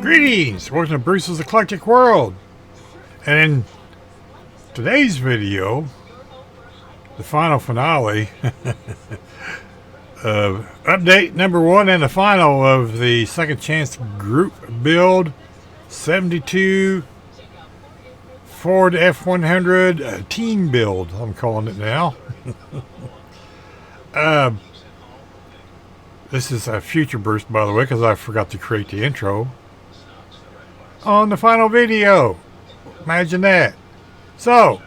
Greetings! Welcome to Bruce's Eclectic World. And in today's video, the final finale, update number 1 and the final of the Second Chance Group Build 72 Ford F100 Teen Build, I'm calling it now. This is a future Bruce, by the way, because I forgot to create the intro on the final video. Imagine that. So,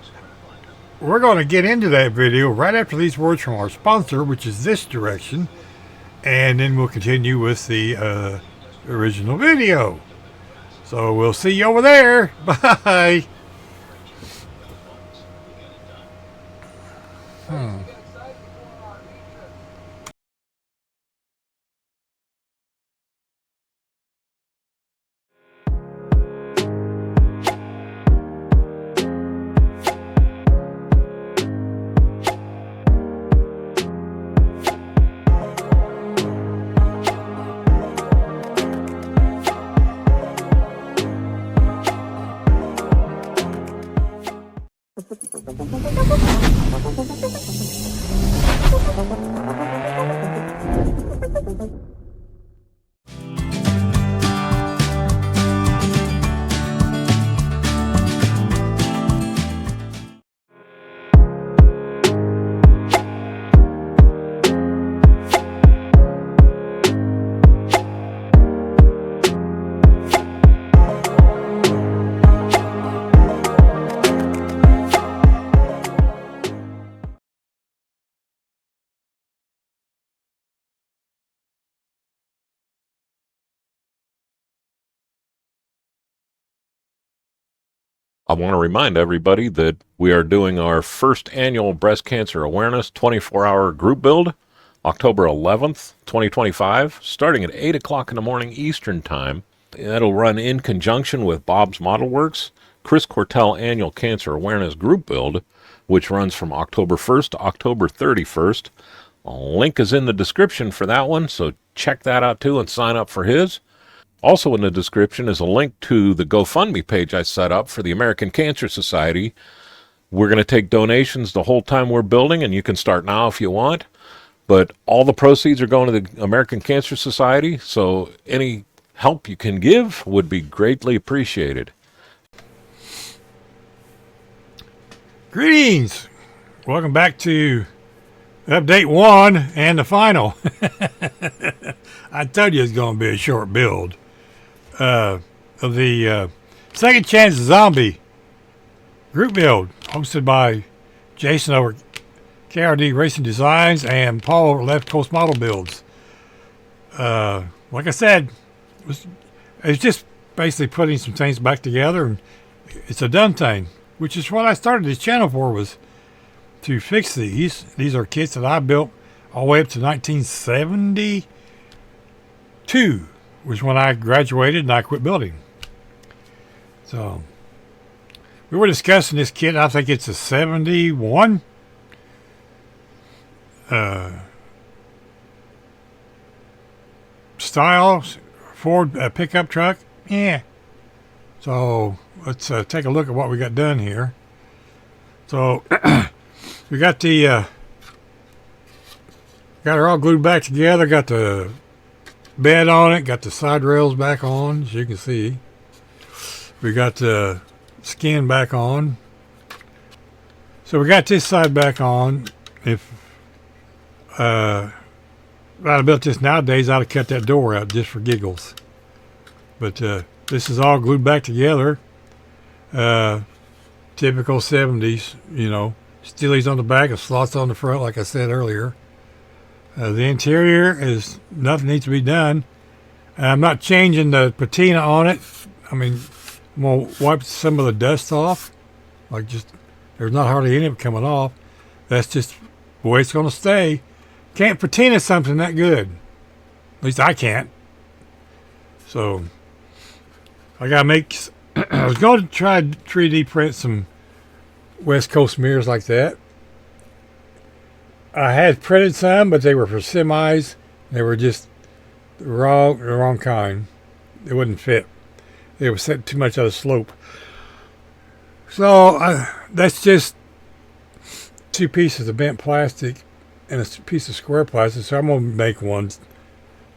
we're going to get into that video right after these words from our sponsor, which is this direction, and then we'll continue with the original video. So, we'll see you over there. Bye. I want to remind everybody that we are doing our first annual Breast Cancer Awareness 24-hour group build, October 11th, 2025, starting at 8 o'clock in the morning Eastern Time. That'll run in conjunction with Bob's Model Works Chris Cortell Annual Cancer Awareness Group Build, which runs from October 1st to October 31st. A link is in the description for that one, so check that out too and sign up for his. Also in the description is a link to the GoFundMe page I set up for the American Cancer Society. We're going to take donations the whole time we're building, and you can start now if you want. But all the proceeds are going to the American Cancer Society, so any help you can give would be greatly appreciated. Greetings! Welcome back to update 1 and the final. I told you it's going to be a short build. Of the Second Chance Zombie group build, hosted by Jason over KRD Racing Designs and Paul Left Coast Model Builds. Like I said, it's just basically putting some things back together, and it's a done thing, which is what I started this channel for, was to fix these. These are kits that I built all the way up to 1972. Was when I graduated and I quit building. So we were discussing this kit. I think it's a 71 style Ford pickup truck. Yeah. So let's take a look at what we got done here. So we got the got her all glued back together. Got the bed on it, got the side rails back on, as you can see. We got the skin back on. So we got this side back on. If I'd have built this nowadays, I'd have cut that door out just for giggles. But this is all glued back together. Typical 70s, you know. Steelies on the back and slots on the front, like I said earlier. The interior is nothing needs to be done. I'm not changing the patina on it. I mean, I'm going to wipe some of the dust off. Like, just, there's not hardly any of it coming off. That's just the way it's going to stay. Can't patina something that good. At least I can't. So, I got to make, I was going to try 3D print some West Coast mirrors like that. I had printed some, but they were for semis. They were just the wrong kind. It wouldn't fit. It was setting too much of a slope. So that's just 2 pieces of bent plastic and a piece of square plastic. So I'm going to make one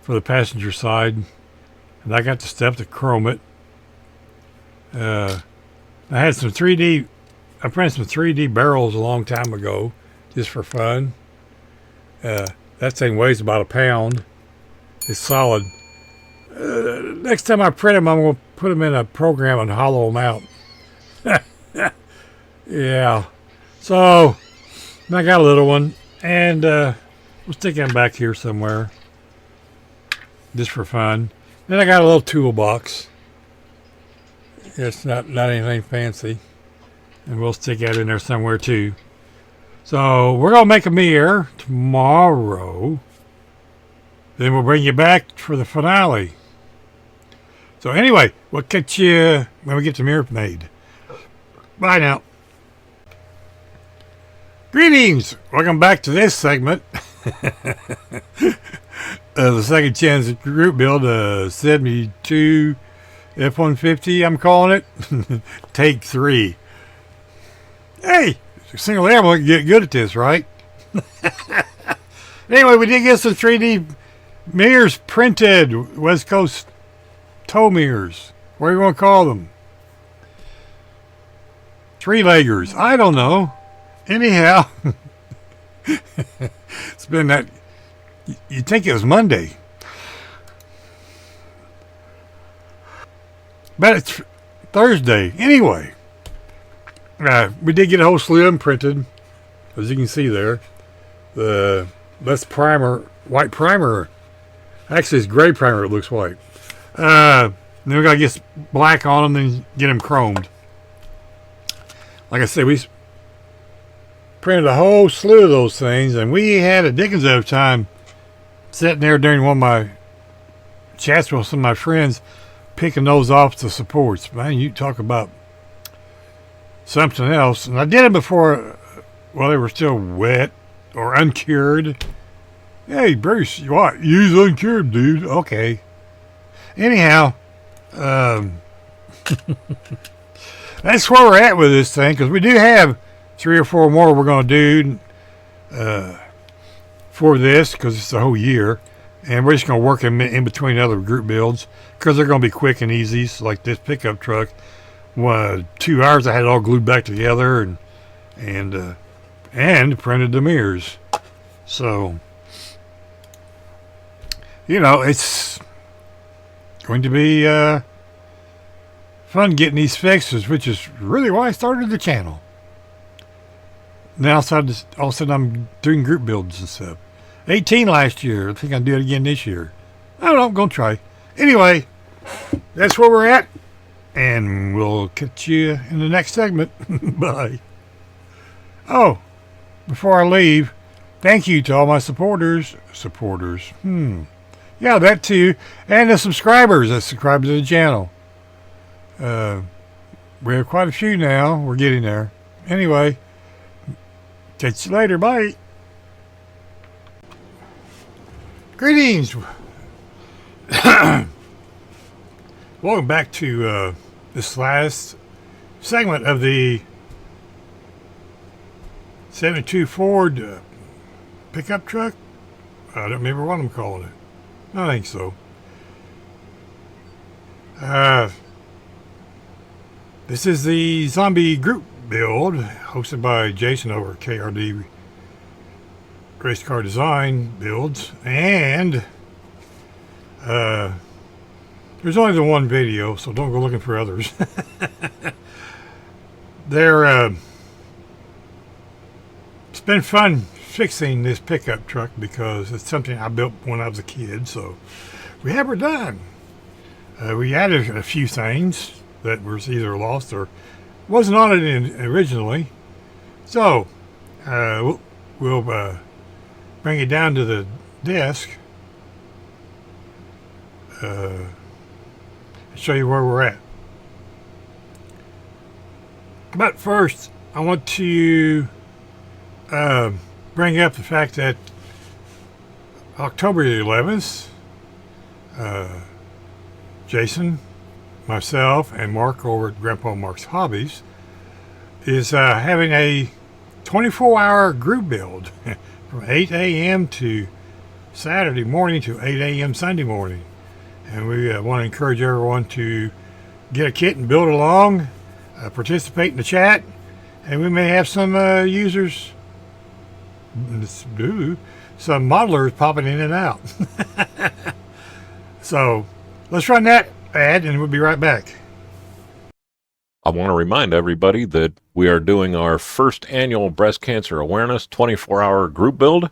for the passenger side. And I got the stuff to chrome it. I had some 3D, I printed some 3D barrels a long time ago just for fun. That thing weighs about a pound. It's solid. Next time I print them, I'm going to put them in a program and hollow them out. Yeah. So, I got a little one, and we'll stick them back here somewhere, just for fun. Then I got a little toolbox. It's not anything fancy, and we'll stick that in there somewhere too. So we're gonna make a mirror tomorrow. Then we'll bring you back for the finale. So anyway, we'll catch you when we get the mirror made. Bye now. Greetings! Welcome back to this segment. The second chance group build, 72 F-150, I'm calling it. Take 3. Hey, single air will get good at this, right? Anyway, we did get some 3D mirrors printed. West Coast tow mirrors. What do you want to call them? 3-leggers. I don't know. Anyhow, it's been that. You'd think it was Monday. But it's Thursday. Anyway, we did get a whole slew of them printed, as you can see there. The less primer, white primer. Actually, it's gray primer. It looks white. Then we got to get black on them, then get them chromed. Like I said, we printed a whole slew of those things, and we had a dickens of time sitting there during one of my chats with some of my friends, picking those off the supports. Man, you talk about something else. And I did it before, well, they were still wet or uncured. Hey, Bruce, what? Use uncured, dude. Okay. Anyhow, that's where we're at with this thing, because we do have 3 or 4 more we're going to do for this, because it's the whole year. And we're just going to work in between other group builds, because they're going to be quick and easy. So like this pickup truck, 2 hours I had it all glued back together and printed the mirrors. So, you know, it's going to be fun getting these fixes, which is really why I started the channel. Now all of a sudden I'm doing group builds and stuff. 18 last year. I think I'll do it again this year. I don't know. I'm going to try. Anyway, that's where we're at. And we'll catch you in the next segment. Bye. Oh, before I leave, thank you to all my supporters. Yeah, that too. And the subscribers that subscribe to the channel. We have quite a few now. We're getting there. Anyway, catch you later. Bye. Greetings. Welcome back to this last segment of the 72 Ford pickup truck. I don't remember what I'm calling it. I think so. This is the zombie group build hosted by Jason over KRD Race Car Design Builds, and there's only the one video, so don't go looking for others. It's been fun fixing this pickup truck because it's something I built when I was a kid, so we have her done. We added a few things that was either lost or wasn't on it originally, so we'll bring it down to the desk and show you where we're at. But first, I want to bring up the fact that October 11th, Jason myself and Mark over at Grandpa Mark's Hobbies, is having a 24-hour group build from 8 a.m. to Saturday morning to 8 a.m. Sunday morning. And we want to encourage everyone to get a kit and build along, participate in the chat, and we may have some users, some modelers popping in and out. So let's run that ad and we'll be right back. I want to remind everybody that we are doing our first annual breast cancer awareness 24-hour group build,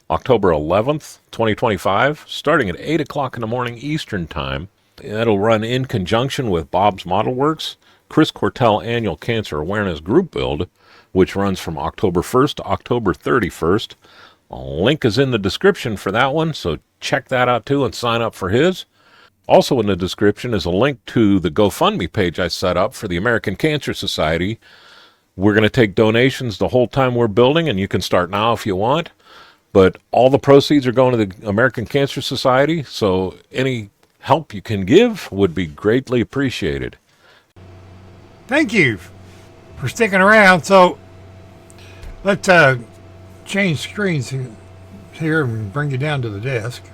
October 11th, 2025, starting at 8 o'clock in the morning Eastern Time. That'll run in conjunction with Bob's Model Works Chris Cortell Annual Cancer Awareness Group Build, which runs from October 1st to October 31st. A link is in the description for that one, so check that out too and sign up for his. Also in the description is a link to the GoFundMe page I set up for the American Cancer Society. We're going to take donations the whole time we're building, and you can start now if you want. But all the proceeds are going to the American Cancer Society, so any help you can give would be greatly appreciated. Thank you for sticking around. So let's change screens here and bring you down to the desk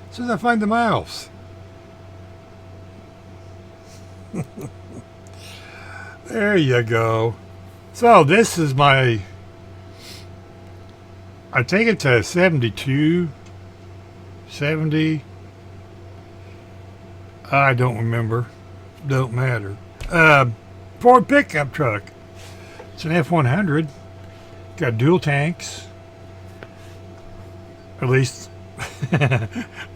as soon as I find the mouse. There you go. So this is my, I take it to 72, 70. I don't remember. Don't matter. Ford pickup truck. It's an F100. Got dual tanks. At least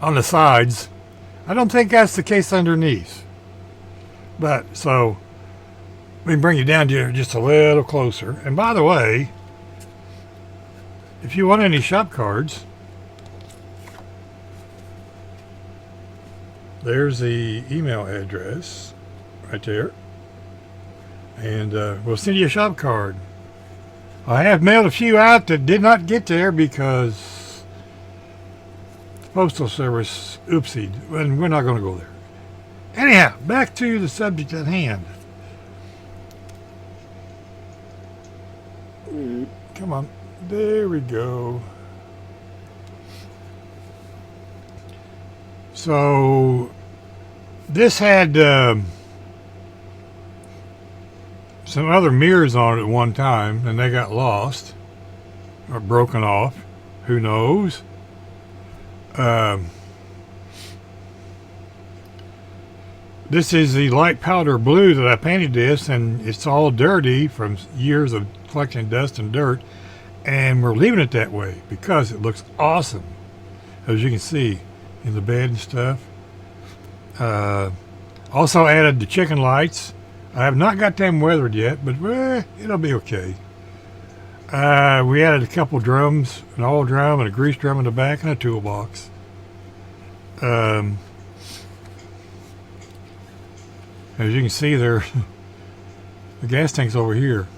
on the sides. I don't think that's the case underneath. But so we can bring you down here just a little closer. And by the way, if you want any shop cards, there's the email address right there. And we'll send you a shop card. I have mailed a few out that did not get there because the Postal Service oopsied. And we're not going to go there. Anyhow, back to the subject at hand. Come on. There we go. So this had some other mirrors on it at one time, and they got lost or broken off. Who knows? This is the light powder blue that I painted this, and it's all dirty from years of collecting dust and dirt, and we're leaving it that way because it looks awesome, as you can see in the bed and stuff. Also added the chicken lights. I have not got them weathered yet, but it'll be okay. We added a couple drums, an oil drum and a grease drum in the back, and a toolbox. As you can see there, the gas tank's over here.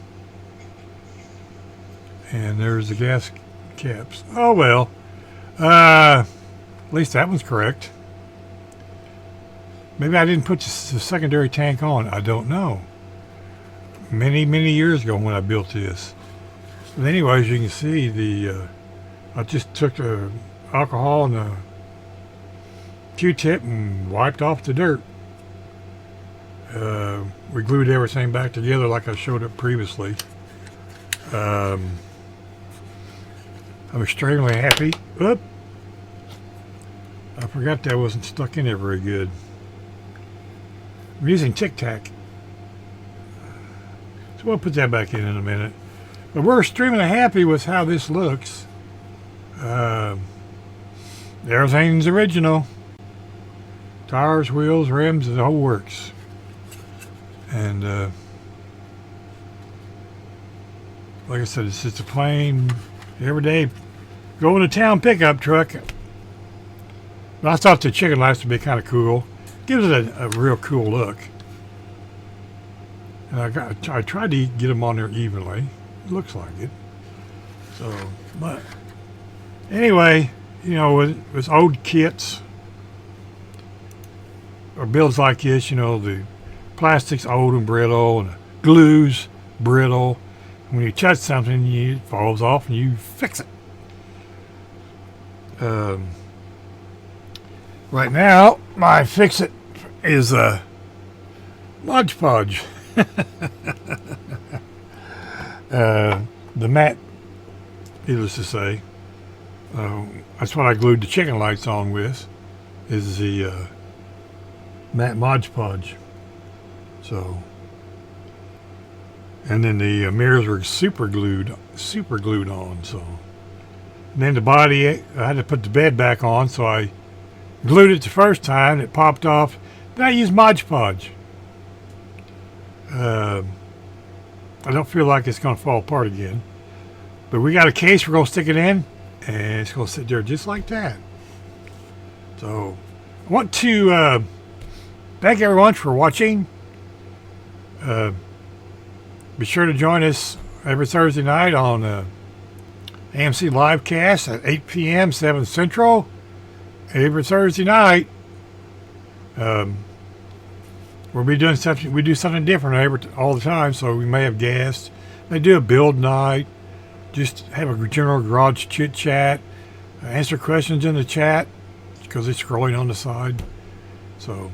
And there's the gas caps. Oh well. At least that one's correct. Maybe I didn't put the secondary tank on. I don't know. Many, many years ago when I built this. But anyways, you can see I just took the alcohol and the Q-tip and wiped off the dirt. We glued everything back together like I showed it previously. I'm extremely happy. Oop! I forgot that wasn't stuck in there very good. I'm using Tic Tac. So we'll put that back in a minute. But we're extremely happy with how this looks. Everything's original. Tires, wheels, rims, the whole works. And like I said, it's just a plain, everyday, going to town pickup truck. But I thought the chicken lights would be kind of cool. Gives it a real cool look. And I tried to get them on there evenly. It looks like it. So, but anyway, you know, with old kits or builds like this, you know, the plastic's old and brittle, and the glue's brittle. When you touch something, it falls off and you fix it. Right now, my fix-it is Mod Podge. The matte, needless to say, that's what I glued the chicken lights on with, is the matte Mod Podge. So, and then the mirrors were super glued on. So, and then the body, I had to put the bed back on, so I glued it the first time. It popped off. Then I used Mod Podge. I don't feel like it's going to fall apart again. But we got a case we're going to stick it in, and it's going to sit there just like that. So, I want to thank everyone for watching. Be sure to join us every Thursday night on AMC Livecast at 8 p.m. 7 Central. Every Thursday night, we'll be doing something. We do something different all the time, so we may have guests. They do a build night. Just have a general garage chit chat. Answer questions in the chat because it's scrolling on the side. So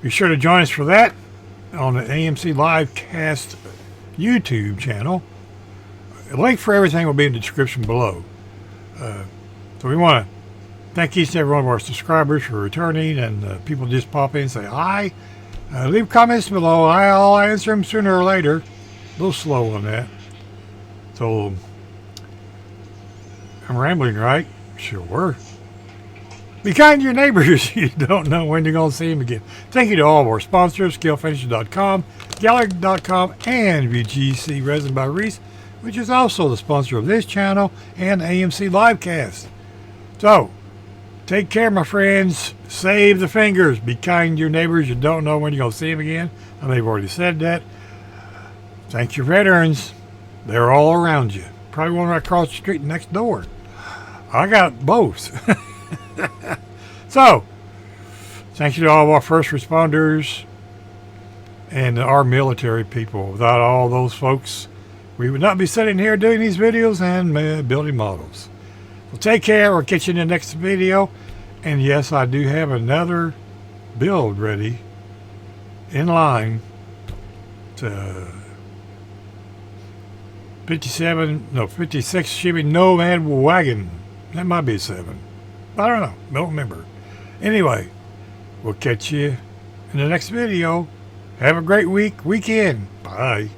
be sure to join us for that on the AMC Livecast YouTube channel. A link for everything will be in the description below. So we want to thank each and every one of our subscribers for returning, and people just pop in and say hi. Leave comments below. I'll answer them sooner or later. A little slow on that. So, I'm rambling, right? Sure. Be kind to your neighbors. You don't know when you're going to see them again. Thank you to all of our sponsors, scalefinishes.com, Gaahleri.com, and VGC Resin By Reese, which is also the sponsor of this channel and AMC Livecast. So, take care, my friends. Save the fingers. Be kind to your neighbors. You don't know when you're going to see them again. I may have already said that. Thank your veterans. They're all around you. Probably one right across the street next door. I got both. So, thank you to all of our first responders and our military people. Without all those folks, we would not be sitting here doing these videos and building models. Well, take care. We'll catch you in the next video. And yes, I do have another build ready in line to 56 Chevy Nomad wagon. That might be 7. I don't know. Don't remember. Anyway, we'll catch you in the next video. Have a great weekend. Bye.